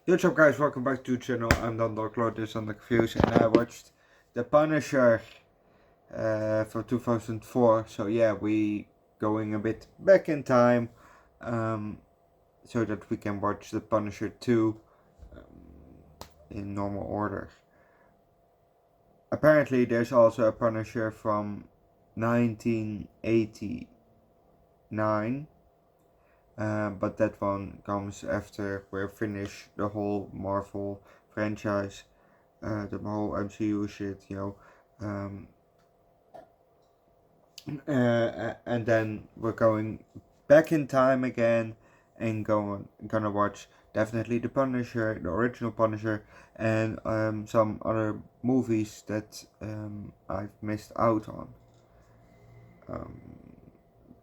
What's up guys, welcome back to the channel. I'm Underdog Eats on the Confused and I watched The Punisher from 2004. So yeah, we going a bit back in time so that we can watch The Punisher 2 in normal order. Apparently there's also a Punisher from 1989. But that one comes after we're finished the whole Marvel franchise, the whole MCU shit, um, and then we're going back in time again and gonna watch definitely the Punisher, the original Punisher, and some other movies that I've missed out on. Um,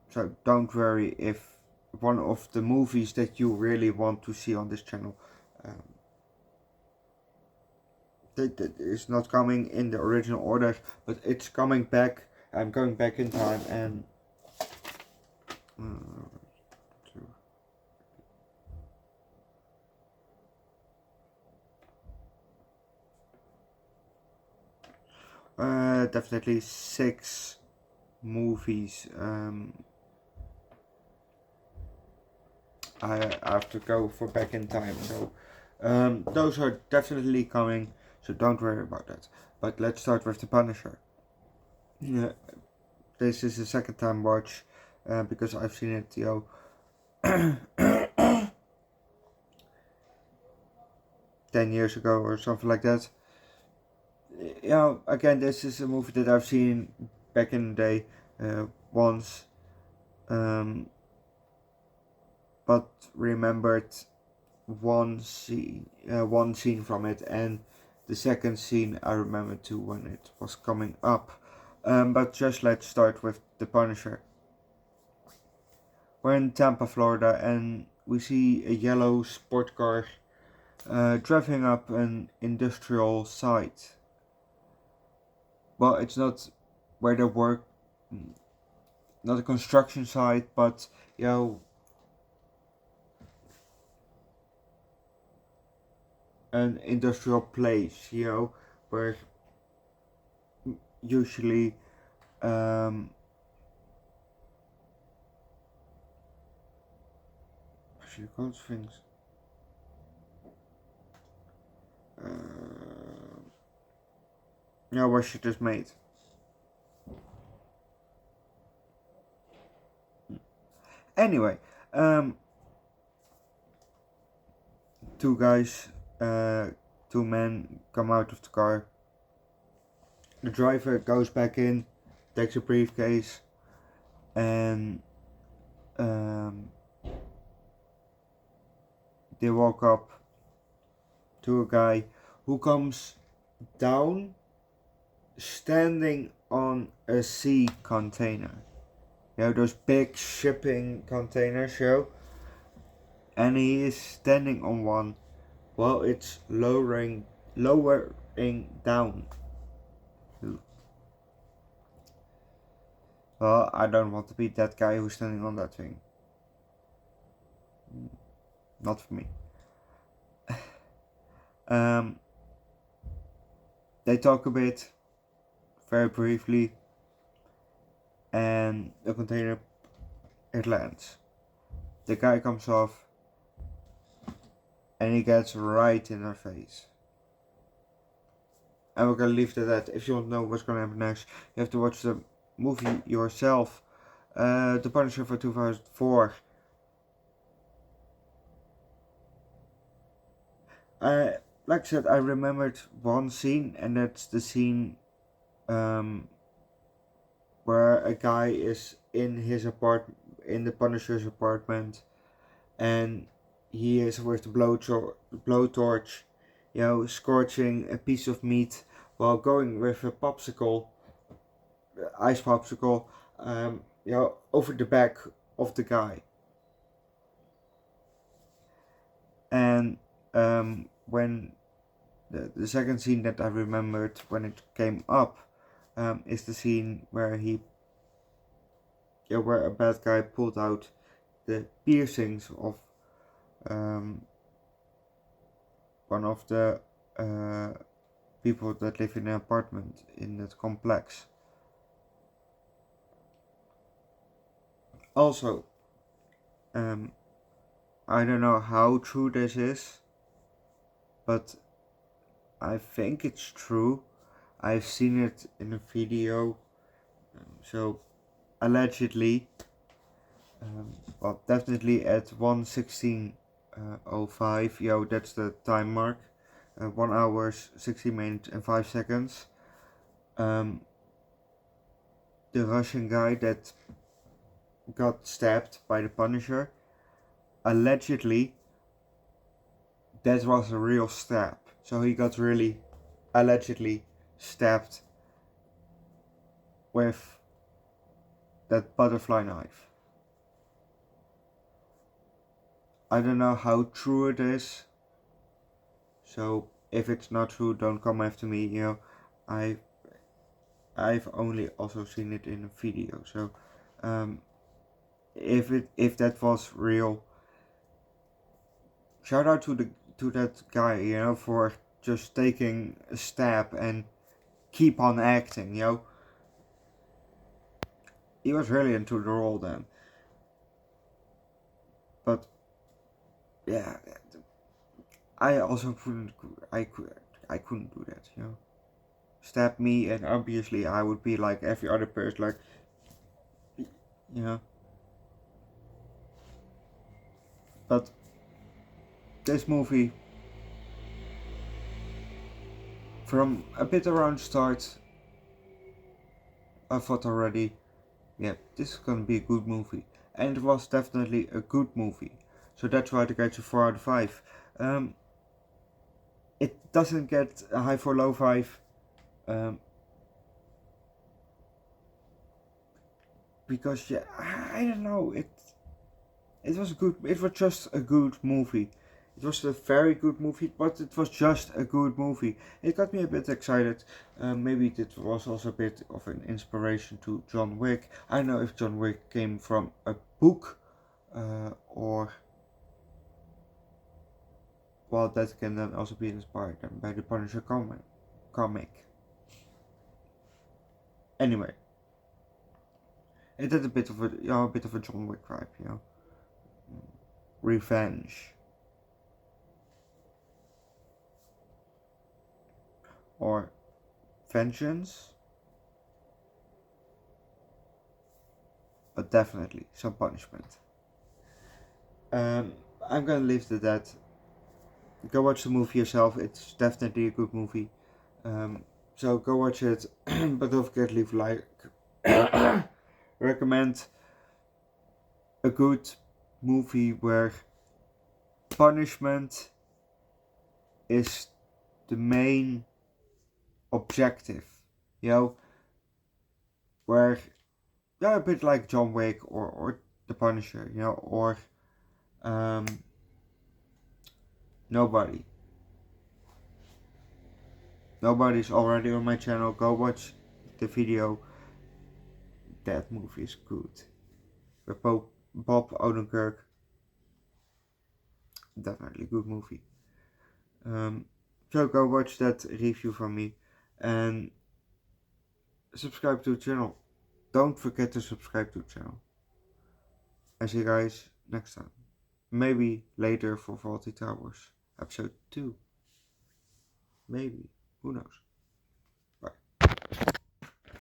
so don't worry if one of the movies that you really want to see on this channel um, that is not coming in the original order, but it's coming back. I'm going back in time and definitely 6 movies. I have to go for back in time, so those are definitely coming, so don't worry about that. But let's start with the Punisher. Yeah, this is the second time watch because I've seen it, 10 years ago or something like that. Again, this is a movie that I've seen back in the day once, but remembered one scene from it, and the second scene I remember too when it was coming up. But just let's start with the Punisher. We're in Tampa, Florida, and we see a yellow sport car driving up an industrial site. Well, it's not where they work, not a construction site, but an industrial place, where usually what should you call those things? Where shit is made. Anyway, two guys, two men come out of the car. The driver goes back in, takes a briefcase, and they walk up to a guy who comes down standing on a sea container. Those big shipping containers, and he is standing on one while it's lowering down. Well, I don't want to be that guy who's standing on that thing. Not for me. They talk a bit, very briefly, and the container, it lands. The guy comes off and he gets right in her face. And we're gonna leave it at that. If you want to know what's gonna happen next, you have to watch the movie yourself. The Punisher for 2004. Like I said, I remembered one scene, and that's the scene where a guy is in his apartment, in the Punisher's apartment, and he is with the blowtorch, scorching a piece of meat while going with a popsicle, ice popsicle, over the back of the guy. And when the second scene that I remembered when it came up is the scene where where a bad guy pulled out the piercings of one of the people that live in an apartment in that complex. Also, I don't know how true this is, but I think it's true. I've seen it in a video. So allegedly, well, definitely at 1:16:05. Yo, that's the time mark. 1 hour 60 minutes and 5 seconds. The Russian guy that got stabbed by the Punisher, allegedly that was a real stab. So he got really allegedly stabbed with that butterfly knife. I don't know how true it is. So if it's not true, don't come after me. You know, I've only also seen it in a video. So if that was real, shout out to that guy, you know, for just taking a stab and keep on acting, you know. He was really into the role then. But yeah, I also couldn't do that, you know. Stab me and obviously I would be like every other person, like, you know. But this movie, from a bit around start, I thought already, yeah, this is gonna be a good movie. And it was definitely a good movie. So that's why I get a 4 out of 5. It doesn't get a high for low 5. Because yeah, I don't know, it was good. It was just a good movie. It was a very good movie, but it was just a good movie. It got me a bit excited. Maybe it was also a bit of an inspiration to John Wick. I don't know if John Wick came from a book or, well, that can then also be inspired by the Punisher comic. Anyway, it had a bit of a John Wick vibe, you know. Revenge. Or vengeance. But definitely some punishment. I'm gonna leave it at that. Go watch the movie yourself. It's definitely a good movie. So go watch it, but don't forget to leave a like. Recommend a good movie where punishment is the main objective. You know, where, yeah, a bit like John Wick or The Punisher. You know, or Nobody. Nobody's already on my channel. Go watch the video. That movie is good. With Bob Odenkirk. Definitely good movie. So go watch that review from me. And subscribe to the channel. Don't forget to subscribe to the channel. I see you guys next time. Maybe later for Faulty Towers. Episode 2. Maybe. Who knows?